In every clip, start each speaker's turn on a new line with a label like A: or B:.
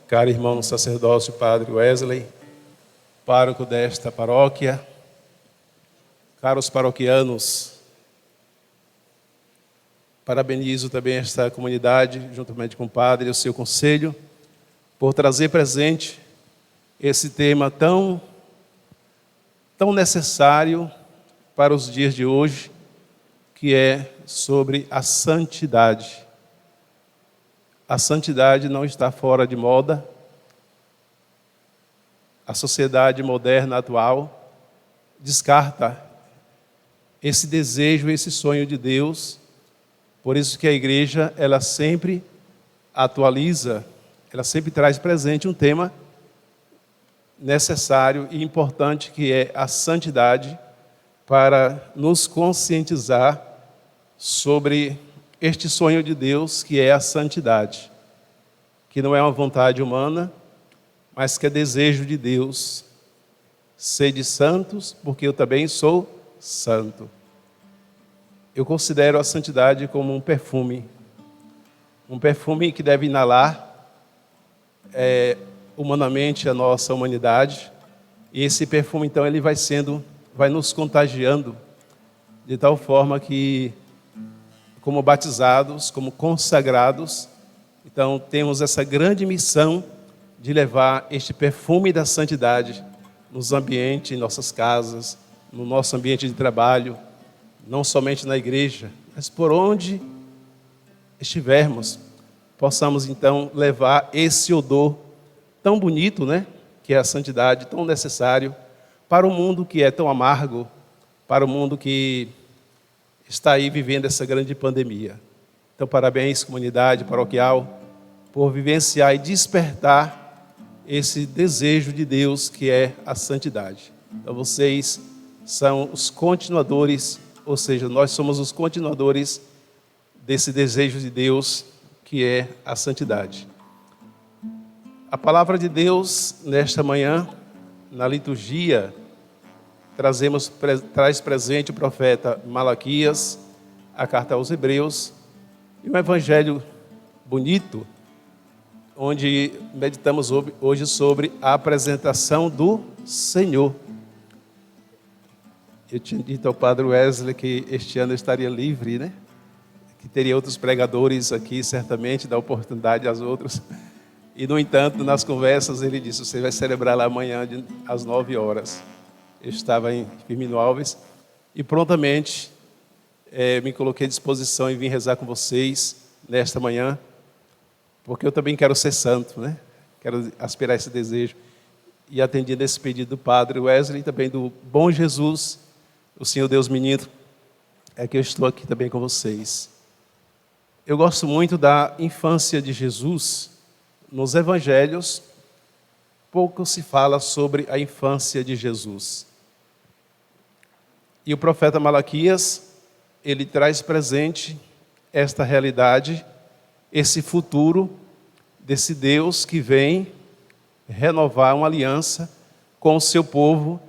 A: Caro irmão sacerdócio, Padre Wesley, pároco desta paróquia, caros paroquianos, parabenizo também esta comunidade, juntamente com o Padre e o seu conselho, por trazer presente esse tema tão necessário para os dias de hoje, que é sobre a santidade. A santidade não está fora de moda. A sociedade moderna atual descarta esse desejo, esse sonho de Deus. Por isso que a igreja, ela sempre atualiza, ela sempre traz presente um tema necessário e importante, que é a santidade, para nos conscientizar sobre este sonho de Deus, que é a santidade, que não é uma vontade humana, mas que é desejo de Deus. Sede santos, porque eu também sou santo. Eu considero a santidade como um perfume que deve inalar humanamente a nossa humanidade, e esse perfume, então, ele vai nos contagiando, de tal forma que, como batizados, como consagrados, então temos essa grande missão de levar este perfume da santidade nos ambientes, em nossas casas, no nosso ambiente de trabalho, não somente na igreja, mas por onde estivermos, possamos então levar esse odor tão bonito, né, que é a santidade, tão necessário para o mundo que é tão amargo, para o mundo que está aí vivendo essa grande pandemia. Então, parabéns, comunidade paroquial, por vivenciar e despertar esse desejo de Deus, que é a santidade. Então, vocês são os continuadores, ou seja, nós somos os continuadores desse desejo de Deus, que é a santidade. A palavra de Deus, nesta manhã, na liturgia, traz presente o profeta Malaquias, a carta aos Hebreus, e um evangelho bonito, onde meditamos hoje sobre a apresentação do Senhor. Eu tinha dito ao Padre Wesley que este ano eu estaria livre, né? Que teria outros pregadores aqui, certamente, dar oportunidade aos outros. E, no entanto, nas conversas, ele disse: você vai celebrar lá amanhã, às 9 horas. Eu estava em Firmino Alves e prontamente me coloquei à disposição e vim rezar com vocês nesta manhã, porque eu também quero ser santo, né? Quero aspirar esse desejo. E atendi nesse pedido do Padre Wesley e também do Bom Jesus, o Senhor Deus Menino, é que eu estou aqui também com vocês. Eu gosto muito da infância de Jesus. Nos evangelhos, pouco se fala sobre a infância de Jesus. E o profeta Malaquias, ele traz presente esta realidade, esse futuro desse Deus que vem renovar uma aliança com o seu povo,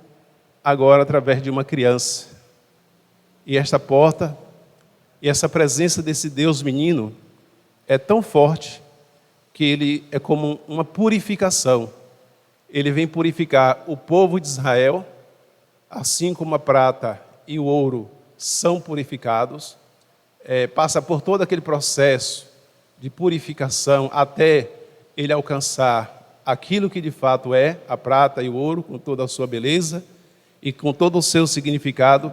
A: agora através de uma criança. E esta porta, e essa presença desse Deus menino, é tão forte, que ele é como uma purificação. Ele vem purificar o povo de Israel, assim como a prata e o ouro são purificados, passa por todo aquele processo de purificação até ele alcançar aquilo que de fato é a prata e o ouro, com toda a sua beleza e com todo o seu significado.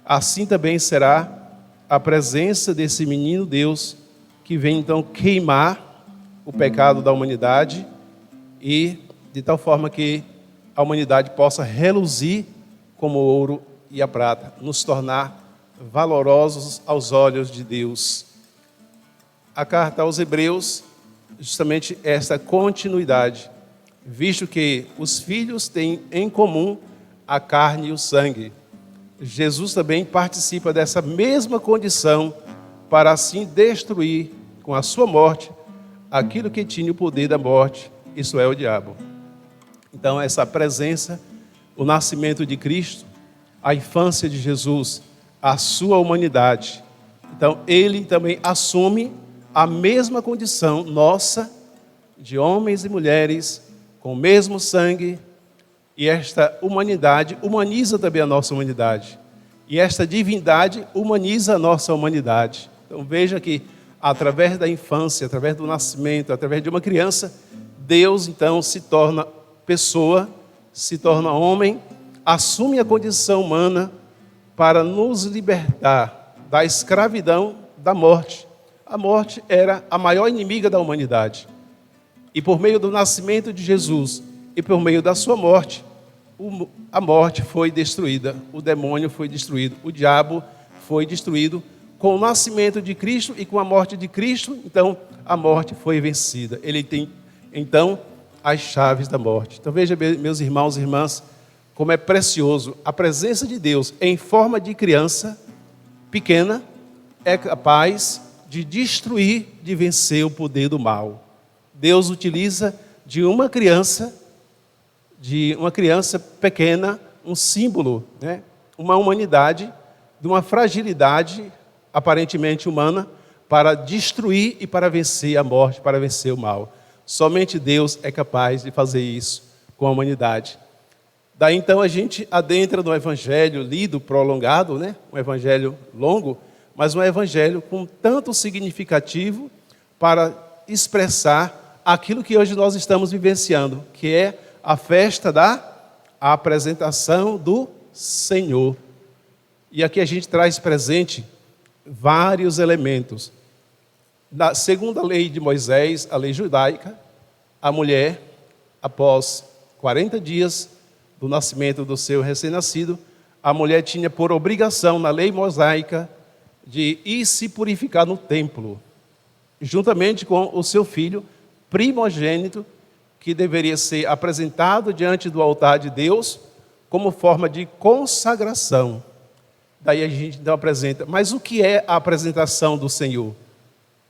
A: Assim também será a presença desse menino Deus, que vem então queimar o pecado da humanidade, e de tal forma que a humanidade possa reluzir como o ouro e a prata, nos tornar valorosos aos olhos de Deus. A carta aos Hebreus, justamente essa continuidade, visto que os filhos têm em comum a carne e o sangue. Jesus também participa dessa mesma condição, para assim destruir com a sua morte aquilo que tinha o poder da morte, isso é, o diabo. Então, essa presença, o nascimento de Cristo, a infância de Jesus, a sua humanidade. Então, ele também assume a mesma condição nossa de homens e mulheres com o mesmo sangue, e esta humanidade humaniza também a nossa humanidade. E esta divindade humaniza a nossa humanidade. Então veja que através da infância, através do nascimento, através de uma criança, Deus então se torna pessoa, se torna homem, assume a condição humana para nos libertar da escravidão, da morte. A morte era a maior inimiga da humanidade. E por meio do nascimento de Jesus e por meio da sua morte, a morte foi destruída, o demônio foi destruído, o diabo foi destruído. Com o nascimento de Cristo e com a morte de Cristo, então a morte foi vencida. Ele tem, então, as chaves da morte. Então veja, meus irmãos e irmãs, como é precioso. A presença de Deus em forma de criança pequena é capaz de destruir, de vencer o poder do mal. Deus utiliza de uma criança pequena, um símbolo, né? Uma humanidade, de uma fragilidade aparentemente humana, para destruir e para vencer a morte, para vencer o mal. Somente Deus é capaz de fazer isso com a humanidade. Daí então a gente adentra no evangelho lido, prolongado, né? Um evangelho longo, mas um evangelho com tanto significativo para expressar aquilo que hoje nós estamos vivenciando, que é a festa da apresentação do Senhor. E aqui a gente traz presente vários elementos. Segundo a lei de Moisés, a lei judaica, a mulher, após 40 dias do nascimento do seu recém-nascido, a mulher tinha por obrigação, na lei mosaica, de ir se purificar no templo, juntamente com o seu filho primogênito, que deveria ser apresentado diante do altar de Deus como forma de consagração. Daí a gente então apresenta. Mas o que é a apresentação do Senhor?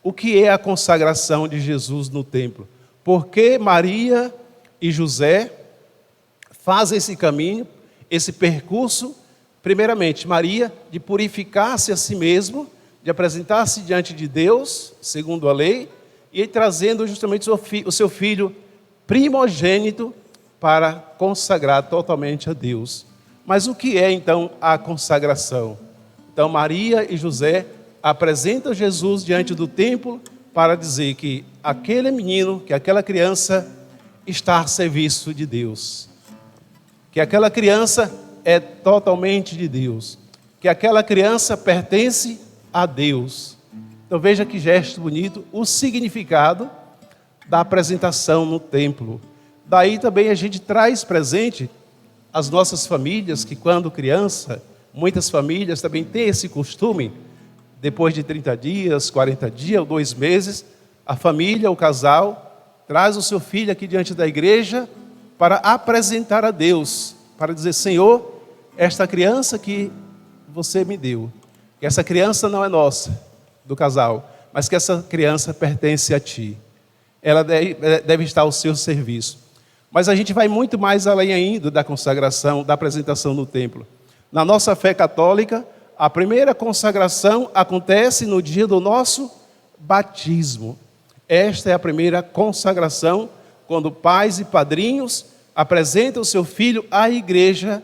A: O que é a consagração de Jesus no templo? Por que Maria e José fazem esse caminho, esse percurso? Primeiramente, Maria, de purificar-se a si mesmo, de apresentar-se diante de Deus, segundo a lei, e trazendo justamente o seu filho primogênito para consagrar totalmente a Deus. Mas o que é então a consagração? Então Maria e José apresentam Jesus diante do templo para dizer que aquele menino, que aquela criança está a serviço de Deus. Que aquela criança é totalmente de Deus. Que aquela criança pertence a Deus. Então veja que gesto bonito, o significado da apresentação no templo. Daí também a gente traz presente as nossas famílias, que quando criança, muitas famílias também têm esse costume, depois de 30 dias, 40 dias ou 2 meses, a família, o casal, traz o seu filho aqui diante da igreja para apresentar a Deus, para dizer: Senhor, esta criança que você me deu, que essa criança não é nossa, do casal, mas que essa criança pertence a Ti. Ela deve estar ao seu serviço. Mas a gente vai muito mais além ainda da consagração, da apresentação no templo. Na nossa fé católica, a primeira consagração acontece no dia do nosso batismo. Esta é a primeira consagração, quando pais e padrinhos apresentam o seu filho à igreja,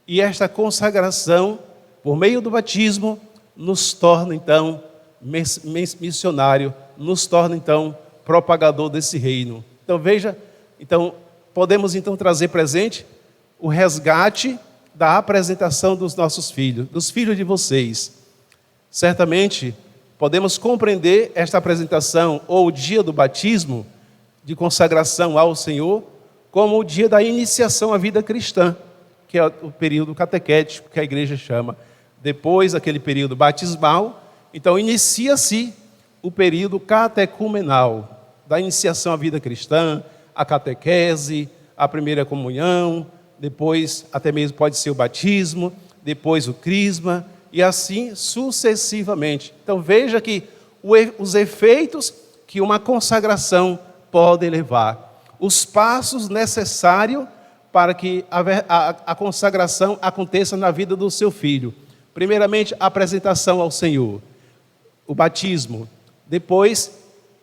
A: e esta consagração, por meio do batismo, nos torna então missionário, nos torna então propagador desse reino. Então veja, podemos então trazer presente o resgate da apresentação dos nossos filhos, dos filhos de vocês. Certamente podemos compreender esta apresentação ou o dia do batismo, de consagração ao Senhor, como o dia da iniciação à vida cristã, que é o período catequético que a igreja chama. Depois daquele período batismal, então inicia-se o período catecumenal, da iniciação à vida cristã, a catequese, a primeira comunhão, depois até mesmo pode ser o batismo, depois o crisma, e assim sucessivamente. Então veja que os efeitos que uma consagração pode levar, os passos necessários para que a consagração aconteça na vida do seu filho. Primeiramente, a apresentação ao Senhor, o batismo, depois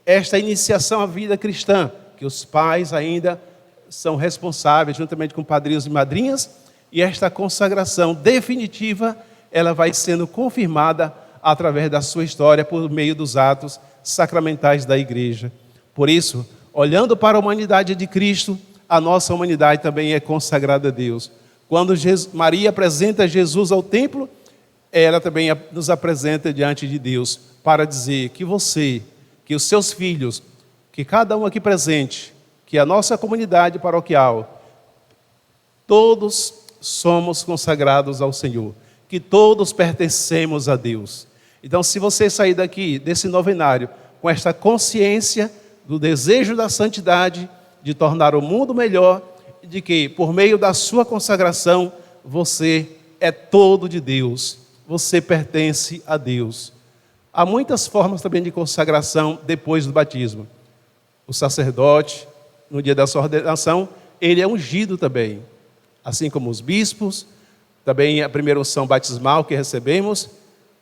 A: esta iniciação à vida cristã, que os pais ainda são responsáveis, juntamente com padrinhos e madrinhas, e esta consagração definitiva, ela vai sendo confirmada através da sua história, por meio dos atos sacramentais da igreja. Por isso, olhando para a humanidade de Cristo, a nossa humanidade também é consagrada a Deus. Quando Maria apresenta Jesus ao templo, ela também nos apresenta diante de Deus, para dizer que você, que os seus filhos, que cada um aqui presente, que a nossa comunidade paroquial, todos somos consagrados ao Senhor, que todos pertencemos a Deus. Então, se você sair daqui, desse novenário, com esta consciência do desejo da santidade, de tornar o mundo melhor, de que, por meio da sua consagração, você é todo de Deus, você pertence a Deus. Há muitas formas também de consagração depois do batismo. O sacerdote, no dia da sua ordenação, ele é ungido também, assim como os bispos, também a primeira unção batismal que recebemos,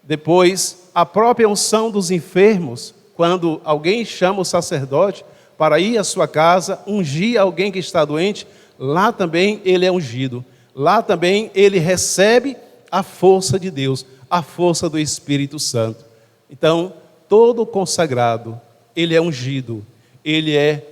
A: depois a própria unção dos enfermos, quando alguém chama o sacerdote para ir à sua casa, ungir alguém que está doente, lá também ele é ungido, lá também ele recebe a força de Deus, a força do Espírito Santo. Então, todo consagrado, ele é ungido, ele é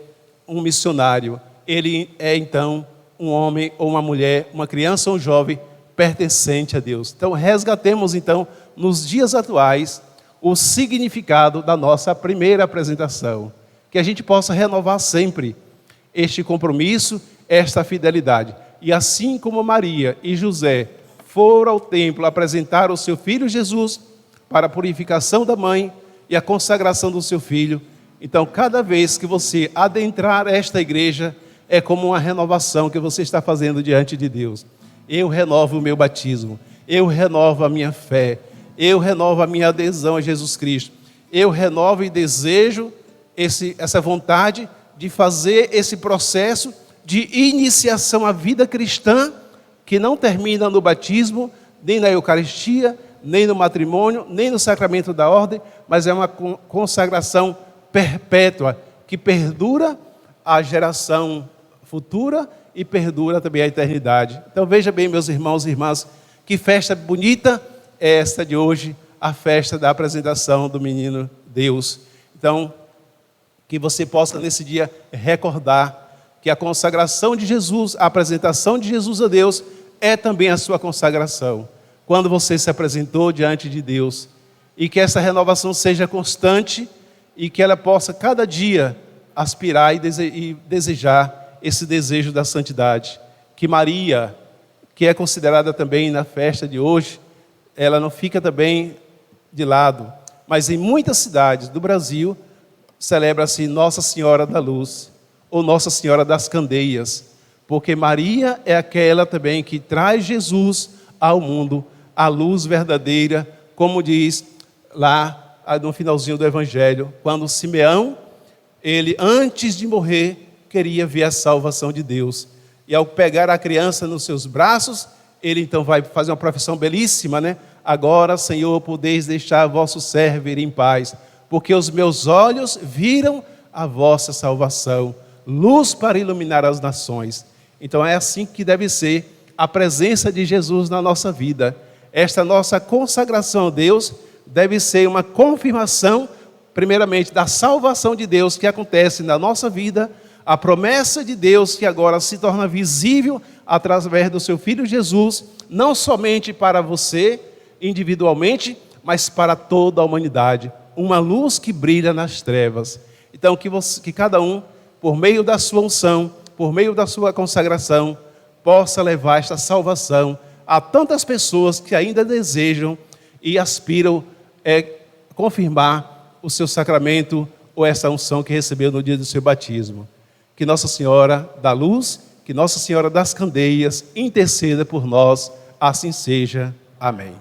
A: um missionário, ele é então um homem ou uma mulher, uma criança ou um jovem pertencente a Deus. Então, resgatemos então, nos dias atuais, o significado da nossa primeira apresentação, que a gente possa renovar sempre este compromisso, esta fidelidade. E assim como Maria e José foram ao templo apresentar o seu filho Jesus para a purificação da mãe e a consagração do seu filho, então cada vez que você adentrar esta igreja, é como uma renovação que você está fazendo diante de Deus. Eu renovo o meu batismo, eu renovo a minha fé, eu renovo a minha adesão a Jesus Cristo, eu renovo e desejo essa vontade de fazer esse processo de iniciação à vida cristã, que não termina no batismo, nem na Eucaristia, nem no matrimônio, nem no sacramento da ordem, mas é uma consagração perpétua, que perdura a geração futura e perdura também a eternidade. Então veja bem, meus irmãos e irmãs, que festa bonita é esta de hoje, a festa da apresentação do menino Deus. Então, que você possa nesse dia recordar que a consagração de Jesus, a apresentação de Jesus a Deus, é também a sua consagração. Quando você se apresentou diante de Deus, e que essa renovação seja constante, e que ela possa cada dia aspirar e desejar esse desejo da santidade. Que Maria, que é considerada também na festa de hoje, ela não fica também de lado, mas em muitas cidades do Brasil, celebra-se Nossa Senhora da Luz, ou Nossa Senhora das Candeias, porque Maria é aquela também que traz Jesus ao mundo, a luz verdadeira, como diz lá no finalzinho do Evangelho, quando Simeão, ele antes de morrer, queria ver a salvação de Deus. E ao pegar a criança nos seus braços, ele então vai fazer uma profissão belíssima, né? Agora, Senhor, podeis deixar vosso servo ir em paz, porque os meus olhos viram a vossa salvação, luz para iluminar as nações. Então é assim que deve ser a presença de Jesus na nossa vida. Esta nossa consagração a Deus deve ser uma confirmação, primeiramente, da salvação de Deus que acontece na nossa vida, a promessa de Deus que agora se torna visível através do seu Filho Jesus, não somente para você, individualmente, mas para toda a humanidade. Uma luz que brilha nas trevas. Então, que cada um, por meio da sua unção, por meio da sua consagração, possa levar esta salvação a tantas pessoas que ainda desejam e aspiram confirmar o seu sacramento ou essa unção que recebeu no dia do seu batismo. Que Nossa Senhora da Luz, que Nossa Senhora das Candeias interceda por nós, assim seja. Amém.